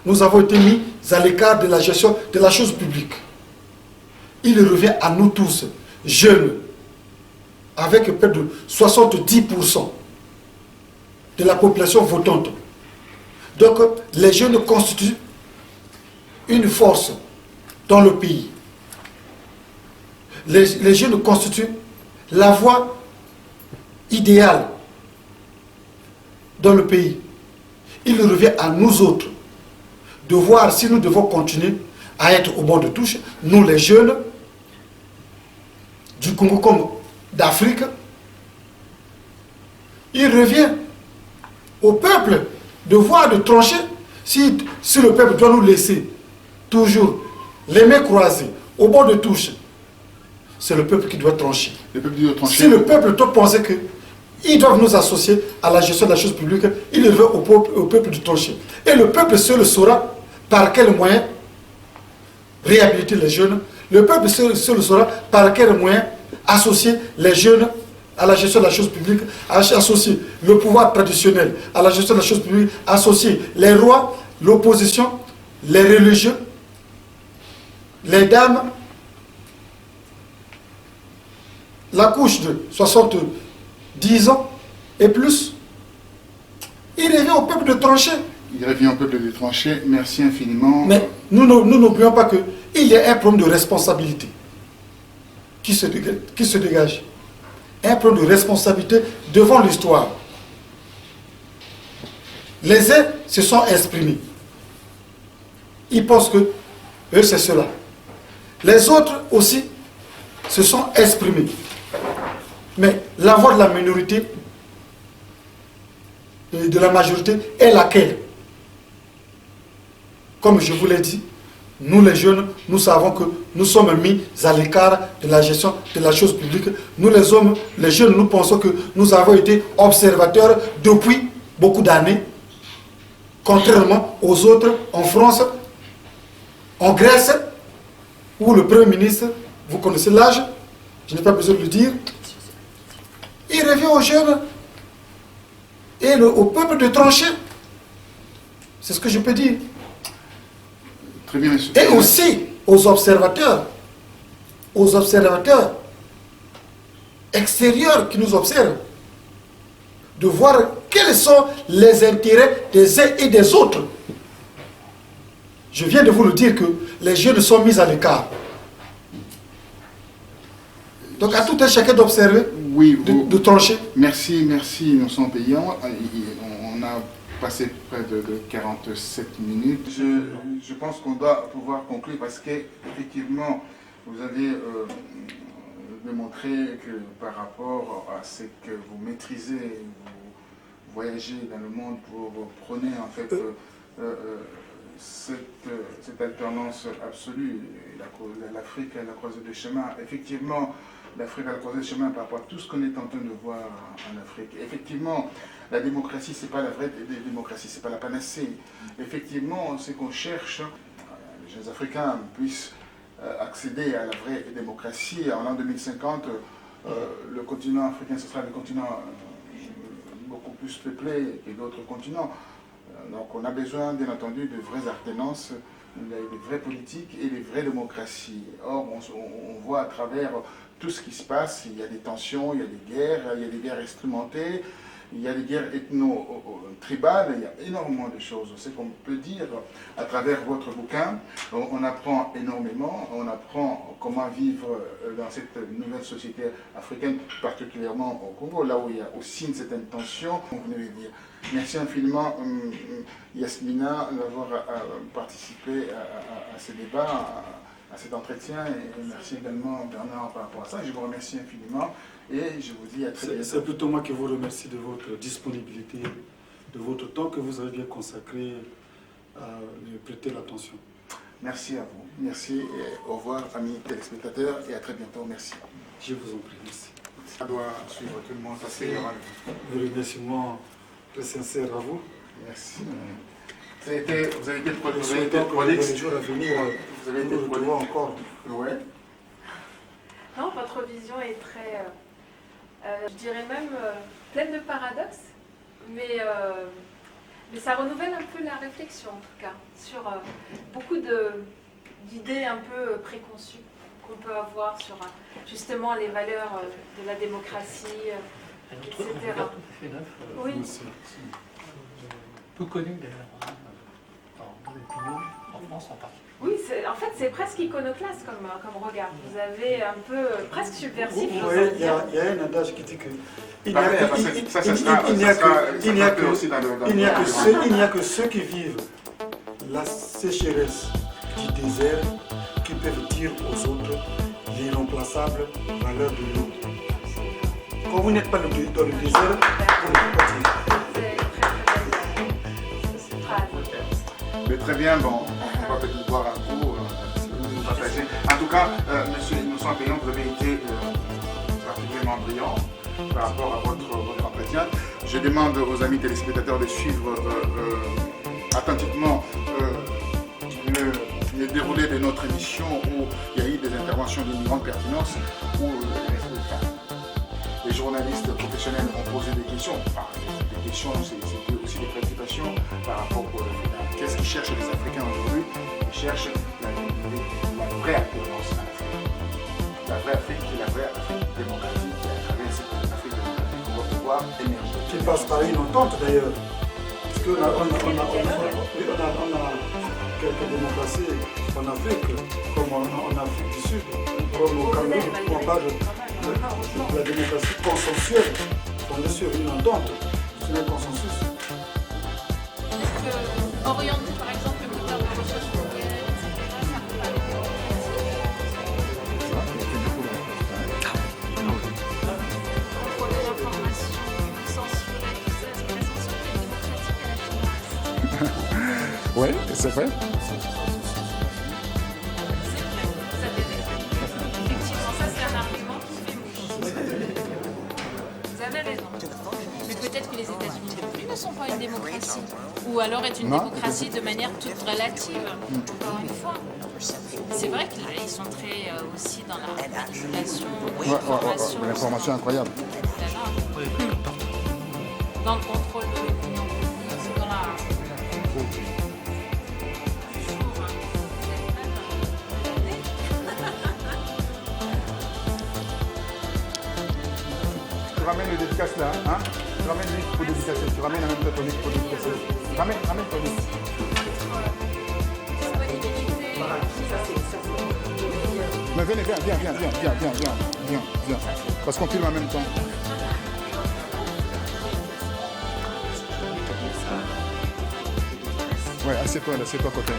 Nous avons été mis à l'écart de la gestion de la chose publique. Il revient à nous tous, jeunes, avec près de 70% de la population votante. Donc, les jeunes constituent une force dans le pays. Les jeunes constituent la voie idéale dans le pays. Il revient à nous autres de voir si nous devons continuer à être au banc de touche, nous les jeunes du Congo comme d'Afrique. Il revient au peuple de voir, de trancher. Si le peuple doit nous laisser toujours les mains croisées au bord de touche, c'est le peuple qui doit trancher. Le peuple doit trancher. Si le peuple doit penser qu'ils doivent nous associer à la gestion de la chose publique, il revient au peuple de trancher. Et le peuple seul saura par quel moyen réhabiliter les jeunes. Le peuple seul saura par quel moyen associer les jeunes à la gestion de la chose publique, associer le pouvoir traditionnel à la gestion de la chose publique, associer les rois, l'opposition, les religieux, les dames, la couche de 70 ans et plus. Il revient au peuple de trancher. Il revient au peuple de trancher. Merci infiniment. Mais nous n'oublions pas qu'il y a un problème de responsabilité qui se dégage. Un problème de responsabilité devant l'histoire. Les uns se sont exprimés. Ils pensent que eux c'est cela. Les autres aussi se sont exprimés. Mais la voix de la minorité et de la majorité est laquelle? Comme je vous l'ai dit, nous les jeunes, nous savons que nous sommes mis à l'écart de la gestion de la chose publique. Nous les hommes, les jeunes, nous pensons que nous avons été observateurs depuis beaucoup d'années, contrairement aux autres en France, en Grèce, où le Premier ministre, vous connaissez l'âge, je n'ai pas besoin de le dire, il revient aux jeunes et au peuple de trancher. C'est ce que je peux dire. Très bien, monsieur. Et aussi aux observateurs extérieurs qui nous observent, de voir quels sont les intérêts des uns et des autres. Je viens de vous le dire que les jeunes sont mis à l'écart. Donc à tout un chacun d'observer, oui, de trancher. Merci, nous sommes payants. On a passé près de 47 minutes. Je pense qu'on doit pouvoir conclure parce qu'effectivement, vous avez démontré que par rapport à ce que vous maîtrisez, vous voyagez dans le monde pour prôner en fait cette alternance absolue, l'Afrique à la croisée des chemins. Effectivement, l'Afrique à la croisée des chemins par rapport à tout ce qu'on est en train de voir en Afrique. Effectivement, la démocratie, ce n'est pas la vraie démocratie, ce n'est pas la panacée. Effectivement, ce qu'on cherche, les jeunes Africains puissent accéder à la vraie démocratie. En l'an 2050, le continent africain, ce sera le continent beaucoup plus peuplé que d'autres continents. Donc on a besoin, bien entendu, de vraies alternances, des vraies politiques et des vraies démocraties. Or, on voit à travers tout ce qui se passe, il y a des tensions, il y a des guerres instrumentées, il y a des guerres ethno-tribales, il y a énormément de choses. C'est qu'on peut dire à travers votre bouquin, on apprend énormément, on apprend comment vivre dans cette nouvelle société africaine, particulièrement au Congo, là où il y a aussi une certaine tension, on venait de dire. Merci infiniment Yasmina d'avoir participé à ce débat, à cet entretien, et merci également Bernard par rapport à ça. Je vous remercie infiniment et je vous dis à très bientôt. C'est plutôt moi qui vous remercie de votre disponibilité, de votre temps que vous avez bien consacré à lui prêter l'attention. Merci à vous. Merci et au revoir amis téléspectateurs et à très bientôt. Merci. Je vous en prie, merci. Ça doit suivre tout le monde, ça c'est normal. Un remerciement très sincère à vous. Merci. Vous avez été Vous avez été prolixe. Les jours à venir, Vous avez été nous retrouvons encore. Ouais. Non, votre vision est très, je dirais même, pleine de paradoxes, mais ça renouvelle un peu la réflexion, en tout cas, sur beaucoup d'idées un peu préconçues qu'on peut avoir sur justement les valeurs de la démocratie, etc. Tout à fait neuf, Oui. peu connu d'ailleurs, dans l'opinion, en France en particulier. Oui, en fait, c'est presque iconoclaste comme regard. Vous avez un peu presque subversif. Vous voyez, il y a un adage qui dit que il n'y a que ceux qui vivent la sécheresse du désert qui peuvent dire aux autres l'irremplaçable valeur de l'eau. Quand vous n'êtes pas dans le désert, vous ne pouvez pas dire. Mais très bien, bon, on va peut-être boire un coup, partager. En tout cas, monsieur Innocent Payan, vous avez été particulièrement brillant par rapport à votre entretien. Je demande aux amis téléspectateurs de suivre attentivement le déroulé de notre émission où il y a eu des interventions d'une grande pertinence, où les journalistes professionnels ont posé des questions. Enfin, des questions, c'était aussi des préoccupations par rapport à qu'est-ce qu'ils cherchent les Africains aujourd'hui. Ils cherchent la vraie alternance à l'Afrique. La vraie Afrique, qui est la vraie Afrique démocratique, qui à travers cette Afrique démocratique, on va pouvoir émerger. Qui passe par une entente d'ailleurs. Parce qu'on a quelques démocraties en Afrique, comme en Afrique du Sud, comme au Cameroun, où on parle de la démocratie consensuelle, fondée sur une entente, sur un consensus. Orienter par exemple le moteur de recherche mondiale, etc., ça peut pas être contrôler l'information, censurer, tout ça, est-ce que la censure est démocratique à la chinoise? Oui, c'est vrai. Effectivement, ça c'est un argument qui fait mouche. Vous avez raison. Mais peut-être que les États-Unis non plus ne sont pas une démocratie. Ou alors est une démocratie de manière toute relative. Encore une fois. C'est vrai que là, ils sont très aussi dans la manipulation, l'information. L'information incroyable. Dans le contrôle de l'opinion publique, dans la... Tu ramènes le dédicace là, hein? Tu ramènes l'huile pour dédicacer, tu ramènes en même temps ton huile pour dédicacer. Ramène ton huile. Mais venez, viens. Parce qu'on filme en même temps. Ouais, assieds-toi côté.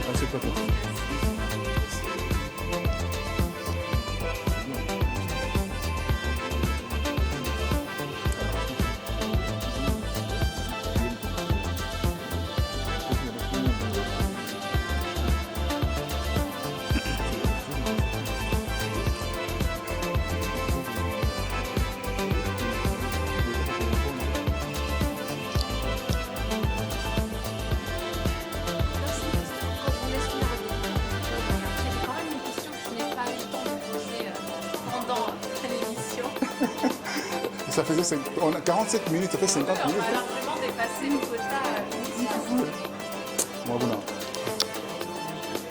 Ça faisait 47 minutes, ça fait 50 minutes. On a largement dépassé le quota initial. Bon, voilà.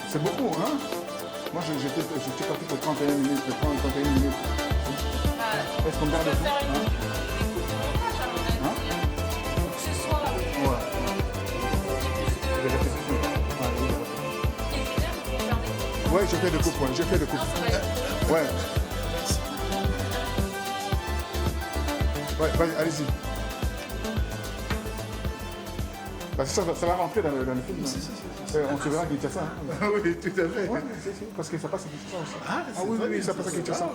C'est beaucoup, hein? Moi, j'étais parti pour 31 minutes. Est-ce qu'on garde le temps, hein? Ouais, j'ai fait de coupe, ouais, j'ai fait de coupe. Ouais. Ouais, vas-y, allez-y. Parce que ça va rentrer dans le film. Si. On se verra à Kinshasa. Ah oui, tout à fait. Ouais, parce que ça passe à Kinshasa aussi. Ah, oui, ça passe à Kinshasa.